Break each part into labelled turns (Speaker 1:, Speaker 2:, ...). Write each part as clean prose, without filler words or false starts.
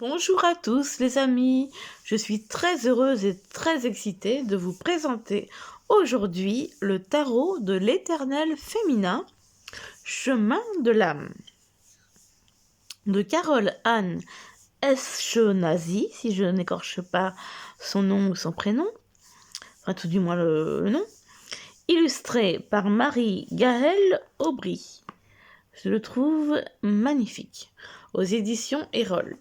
Speaker 1: Bonjour à tous les amis, je suis très heureuse et très excitée de vous présenter aujourd'hui le tarot de l'Éternel féminin, Chemin de l'âme, de Carole Anne Eskenazi, si je n'écorche pas son nom ou son prénom, enfin tout du moins le nom, illustré par Marie-Gaëlle Aubry. Je le trouve magnifique, aux éditions Erol.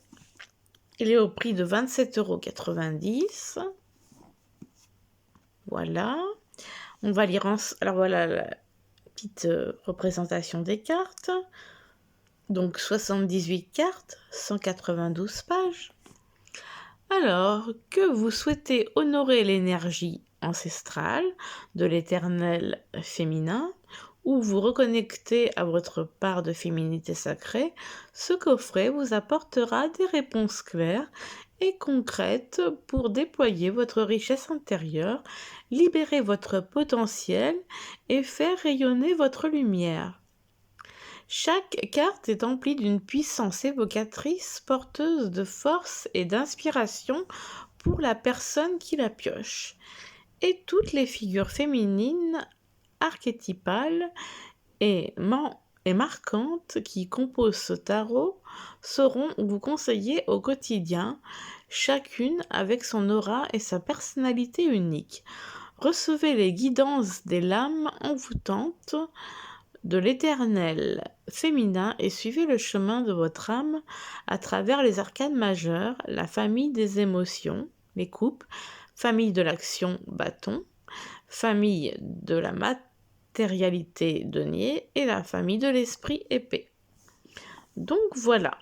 Speaker 1: Il est au prix de 27,90 €. Voilà. On va lire ensemble. Alors voilà la petite représentation des cartes. Donc 78 cartes, 192 pages. Alors que vous souhaitez honorer l'énergie ancestrale de l'éternel féminin ou vous reconnecter à votre part de féminité sacrée, ce coffret vous apportera des réponses claires et concrètes pour déployer votre richesse intérieure, libérer votre potentiel et faire rayonner votre lumière. Chaque carte est emplie d'une puissance évocatrice porteuse de force et d'inspiration pour la personne qui la pioche. Et toutes les figures féminines archétypales et marquantes qui composent ce tarot sauront vous conseiller au quotidien, chacune avec son aura et sa personnalité unique. Recevez les guidances des lames envoûtantes de l'éternel féminin et suivez le chemin de votre âme à travers les arcanes majeures, la famille des émotions, les coupes, famille de l'action bâton, famille de la matérialité denier et la famille de l'esprit épée. Donc voilà.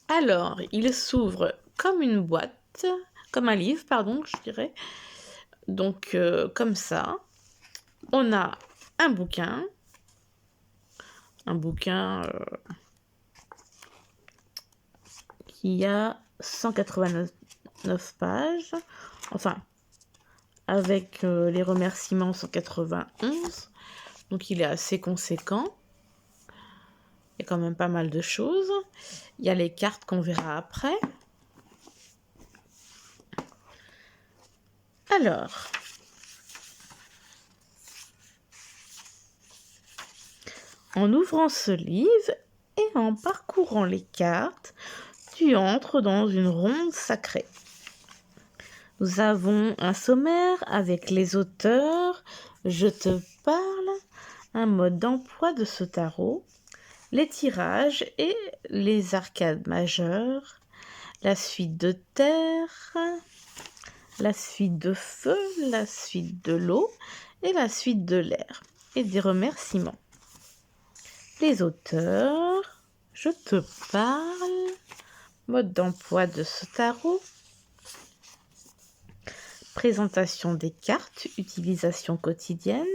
Speaker 1: Alors, il s'ouvre comme une boîte, comme un livre, pardon, je dirais. Donc, comme ça, on a un bouquin qui a 189 pages, enfin, avec les remerciements 191, donc il est assez conséquent. Il y a quand même pas mal de choses. Il y a les cartes qu'on verra après. Alors, en ouvrant ce livre et en parcourant les cartes, tu entres dans une ronde sacrée. Nous avons un sommaire avec les auteurs, je te parle, un mode d'emploi de ce tarot, les tirages et les arcades majeures, la suite de terre, la suite de feu, la suite de l'eau et la suite de l'air, et des remerciements. Les auteurs, je te parle, mode d'emploi de ce tarot, présentation des cartes, utilisation quotidienne,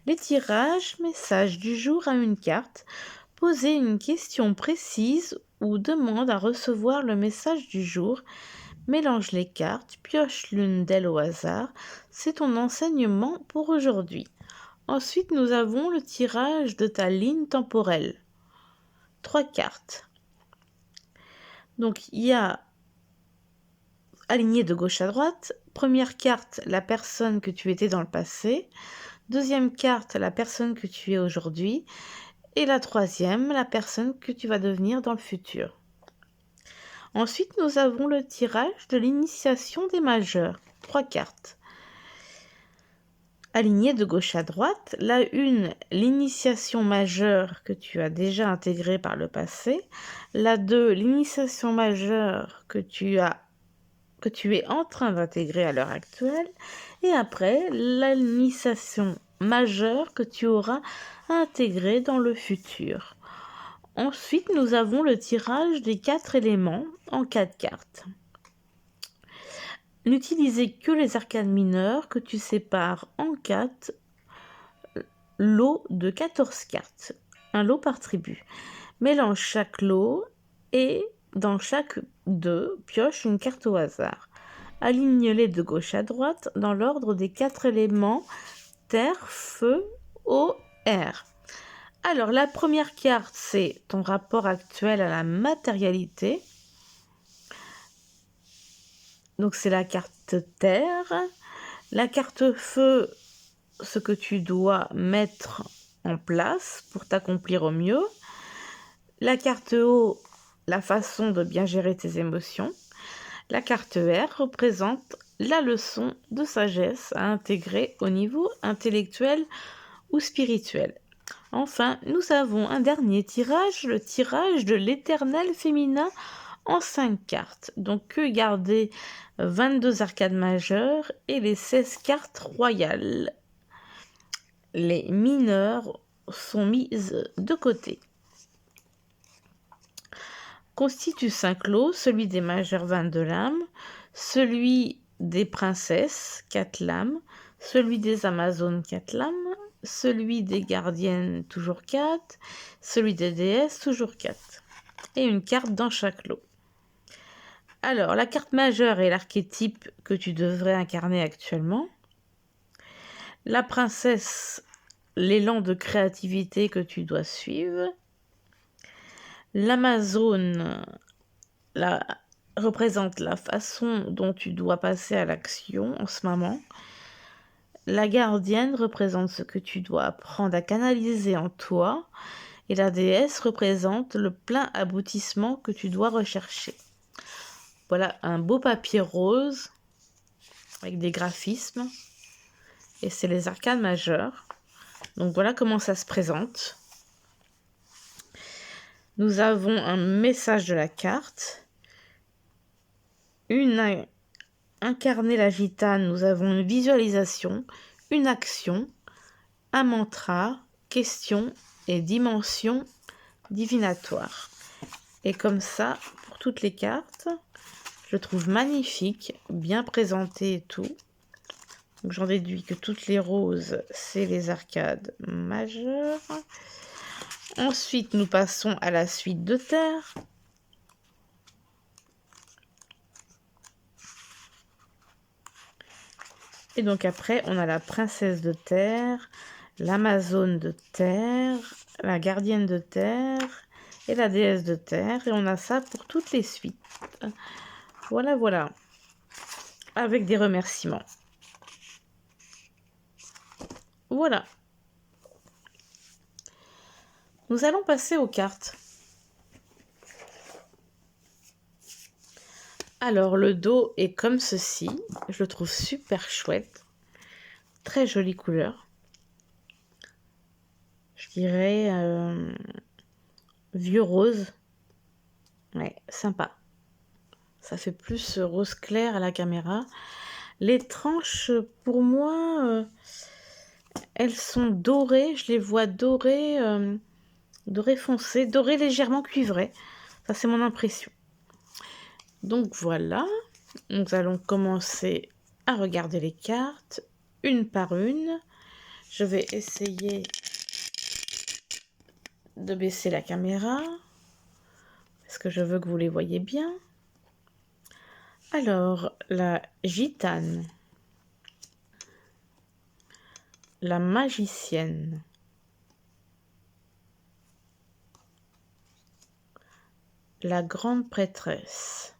Speaker 1: les tirages, message du jour à une carte, poser une question précise ou demande à recevoir le message du jour, mélange les cartes, pioche l'une d'elles au hasard, c'est ton enseignement pour aujourd'hui. Ensuite, nous avons le tirage de ta ligne temporelle. 3 cartes. Donc, il y a aligné de gauche à droite. Première carte, la personne que tu étais dans le passé. Deuxième carte, la personne que tu es aujourd'hui. Et la troisième, la personne que tu vas devenir dans le futur. Ensuite, nous avons le tirage de l'initiation des majeurs. 3 cartes. Alignées de gauche à droite. La une, l'initiation majeure que tu as déjà intégrée par le passé. La 2, l'initiation majeure que tu es en train d'intégrer à l'heure actuelle. Et après, l'initiation majeure que tu auras intégrée dans le futur. Ensuite, nous avons le tirage des 4 éléments en 4 cartes. N'utilisez que les arcanes mineures que tu sépares en 4 lots de 14 cartes, un lot par tribu. Mélange chaque lot et dans chaque 2, pioche une carte au hasard. Aligne-les de gauche à droite dans l'ordre des 4 éléments terre, feu, eau, air. Alors, la première carte, c'est ton rapport actuel à la matérialité. Donc c'est la carte terre. La carte feu, ce que tu dois mettre en place pour t'accomplir au mieux. La carte eau, la façon de bien gérer tes émotions. La carte air représente la leçon de sagesse à intégrer au niveau intellectuel ou spirituel. Enfin, nous avons un dernier tirage, le tirage de l'éternel féminin en 5 cartes. Donc, que garder 22 arcades majeures et les 16 cartes royales. Les mineures sont mises de côté. Constitue 5 lots, celui des majeures 22 lames, celui des princesses 4 lames, celui des amazones 4 lames, celui des gardiennes toujours 4, celui des déesses toujours 4, et une carte dans chaque lot. Alors, la carte majeure est l'archétype que tu devrais incarner actuellement. La princesse, l'élan de créativité que tu dois suivre. L'amazone représente la façon dont tu dois passer à l'action en ce moment. La gardienne représente ce que tu dois apprendre à canaliser en toi. Et la déesse représente le plein aboutissement que tu dois rechercher. Voilà un beau papier rose avec des graphismes. Et c'est les arcades majeures. Donc voilà comment ça se présente. Nous avons un message de la carte. Incarner la gitane, nous avons une visualisation, une action, un mantra, question et dimension divinatoire. Et comme ça, pour toutes les cartes, je trouve magnifique, bien présenté et tout. Donc j'en déduis que toutes les roses, c'est les arcades majeures. Ensuite, nous passons à la suite de terre. Et donc après, on a la princesse de terre, l'amazone de terre, la gardienne de terre et la déesse de terre. Et on a ça pour toutes les suites. Voilà, voilà. Avec des remerciements. Voilà. Nous allons passer aux cartes. Alors, le dos est comme ceci. Je le trouve super chouette. Très jolie couleur. Je dirais vieux rose. Ouais, sympa. Ça fait plus rose clair à la caméra. Les tranches, pour moi, elles sont dorées. Je les vois dorées, dorées foncées, dorées légèrement cuivrées. Ça, c'est mon impression. Donc voilà, nous allons commencer à regarder les cartes, une par une. Je vais essayer de baisser la caméra, parce que je veux que vous les voyez bien. Alors, la gitane, la magicienne, la grande prêtresse,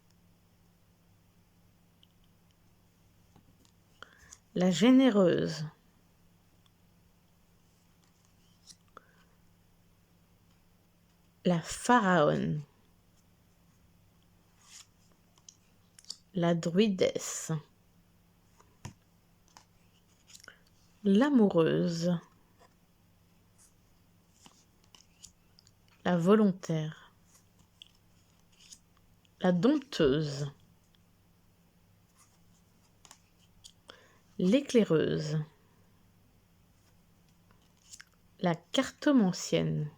Speaker 1: la généreuse, la pharaone, la druidesse, l'amoureuse, la volontaire, la dompteuse, l'éclaireuse, la cartomancienne,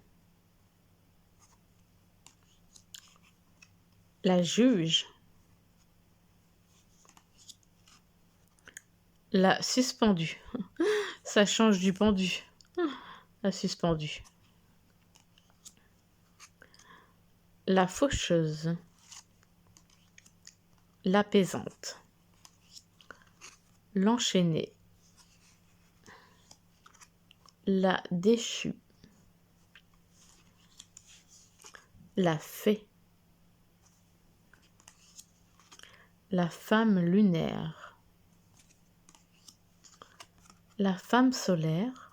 Speaker 1: la juge, la suspendue. Ça change du pendu. La suspendue. La faucheuse. L'apaisante. L'enchaînée. La déchue. La fée. la femme lunaire, la femme solaire,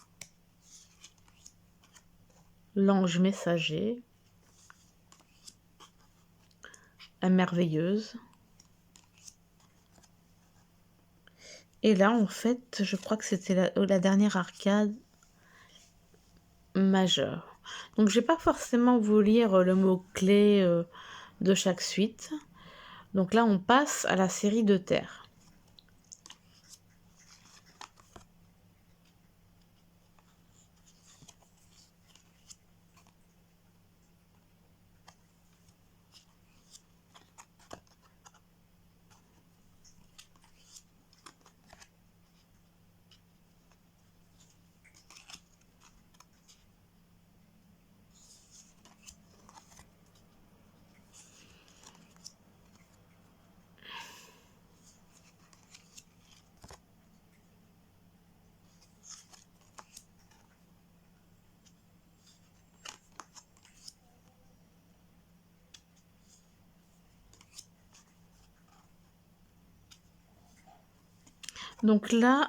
Speaker 1: l'ange messager, la merveilleuse. Et là, en fait, je crois que c'était la dernière arcade majeure. Donc, je vais pas forcément vous lire le mot-clé de chaque suite. Donc là, on passe à la série de terre. Donc là,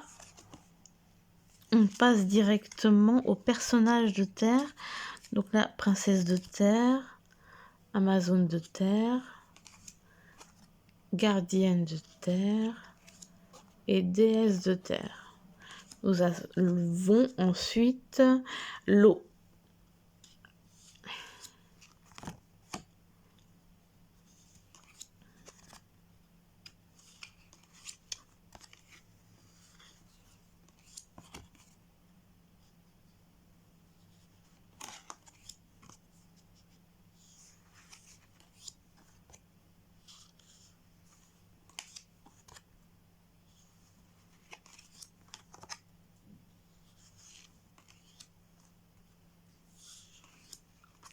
Speaker 1: on passe directement au personnage de terre. Donc là, princesse de terre, amazone de terre, gardienne de terre et déesse de terre. Nous avons ensuite l'eau.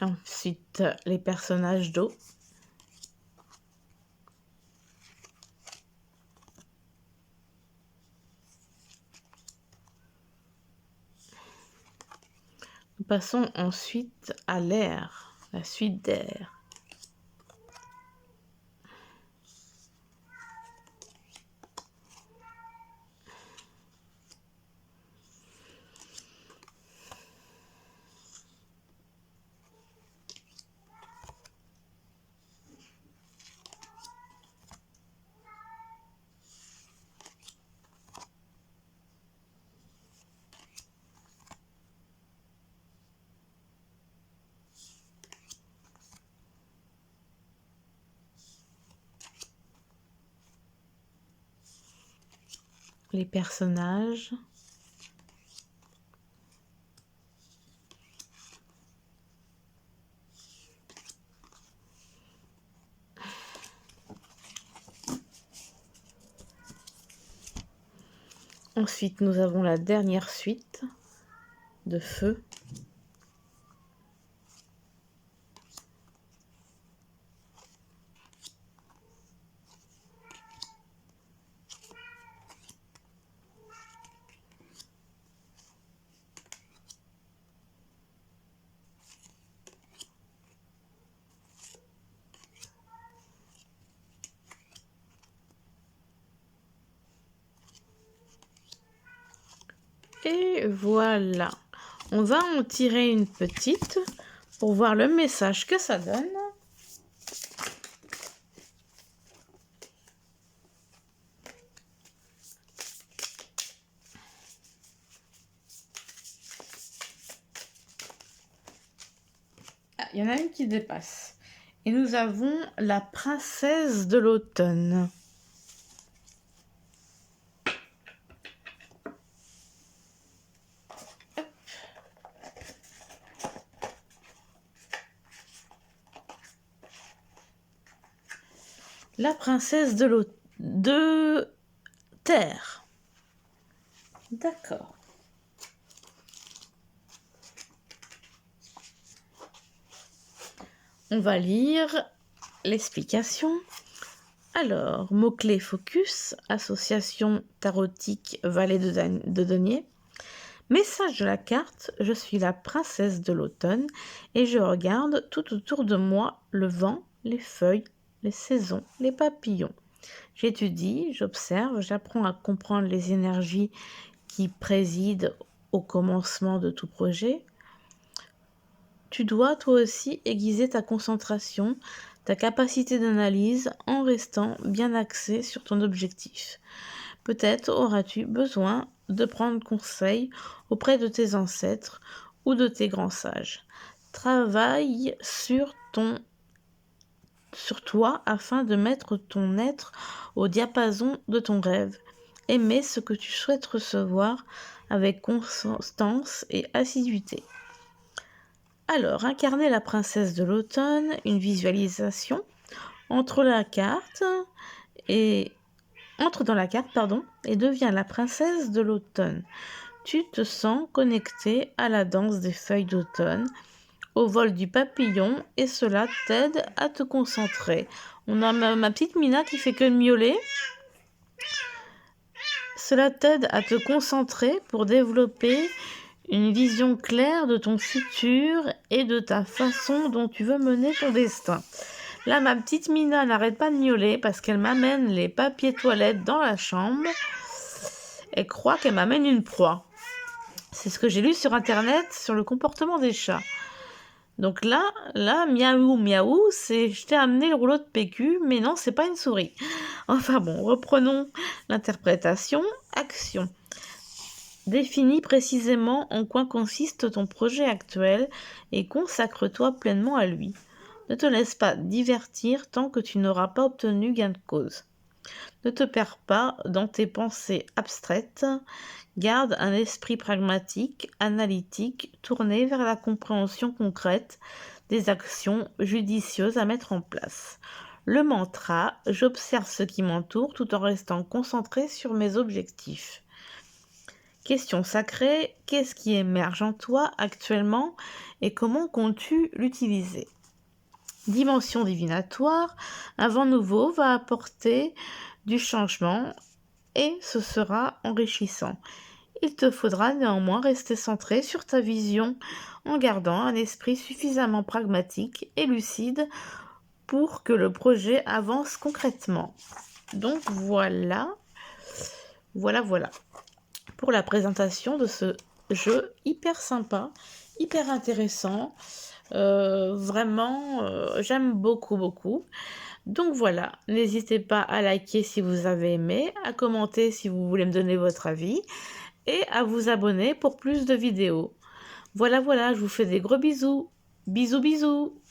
Speaker 1: Ensuite, les personnages d'eau. Nous passons ensuite à l'air, la suite d'air. Les personnages. Ensuite, nous avons la dernière suite de feu. Et voilà. On va en tirer une petite pour voir le message que ça donne. Ah, il y en a une qui dépasse. Et nous avons la princesse de l'automne. La princesse de terre. D'accord. On va lire l'explication. Alors, mot-clé focus, association tarotique Vallée de Denier. Message de la carte, je suis la princesse de l'automne et je regarde tout autour de moi le vent, les feuilles, les saisons, les papillons. J'étudie, j'observe, j'apprends à comprendre les énergies qui président au commencement de tout projet. Tu dois toi aussi aiguiser ta concentration, ta capacité d'analyse en restant bien axé sur ton objectif. Peut-être auras-tu besoin de prendre conseil auprès de tes ancêtres ou de tes grands sages. Travaille sur toi afin de mettre ton être au diapason de ton rêve. Aimer ce que tu souhaites recevoir avec constance et assiduité. Alors, incarner la princesse de l'automne, une visualisation, entre dans la carte, et devient la princesse de l'automne. Tu te sens connecté à la danse des feuilles d'automne, au vol du papillon, et cela t'aide à te concentrer. On a ma petite Mina qui fait que de miauler. Cela t'aide à te concentrer pour développer une vision claire de ton futur et de ta façon dont tu veux mener ton destin. Là, ma petite Mina n'arrête pas de miauler parce qu'elle m'amène les papiers toilettes dans la chambre. Elle croit qu'elle m'amène une proie. C'est ce que j'ai lu sur Internet sur le comportement des chats. Donc là, miaou, miaou, c'est je t'ai amené le rouleau de PQ, mais non, c'est pas une souris. Enfin bon, reprenons l'interprétation. Action. Définis précisément en quoi consiste ton projet actuel et consacre-toi pleinement à lui. Ne te laisse pas divertir tant que tu n'auras pas obtenu gain de cause. Ne te perds pas dans tes pensées abstraites. Garde un esprit pragmatique, analytique, tourné vers la compréhension concrète des actions judicieuses à mettre en place. Le mantra « J'observe ce qui m'entoure tout en restant concentré sur mes objectifs ». Question sacrée, qu'est-ce qui émerge en toi actuellement et comment comptes-tu l'utiliser? Dimension divinatoire, un vent nouveau va apporter du changement et ce sera enrichissant. Il te faudra néanmoins rester centré sur ta vision en gardant un esprit suffisamment pragmatique et lucide pour que le projet avance concrètement. Donc voilà pour la présentation de ce jeu hyper sympa, hyper intéressant. Vraiment, j'aime beaucoup. Donc voilà, n'hésitez pas à liker si vous avez aimé, à commenter si vous voulez me donner votre avis et à vous abonner pour plus de vidéos. Voilà, je vous fais des gros bisous. Bisous.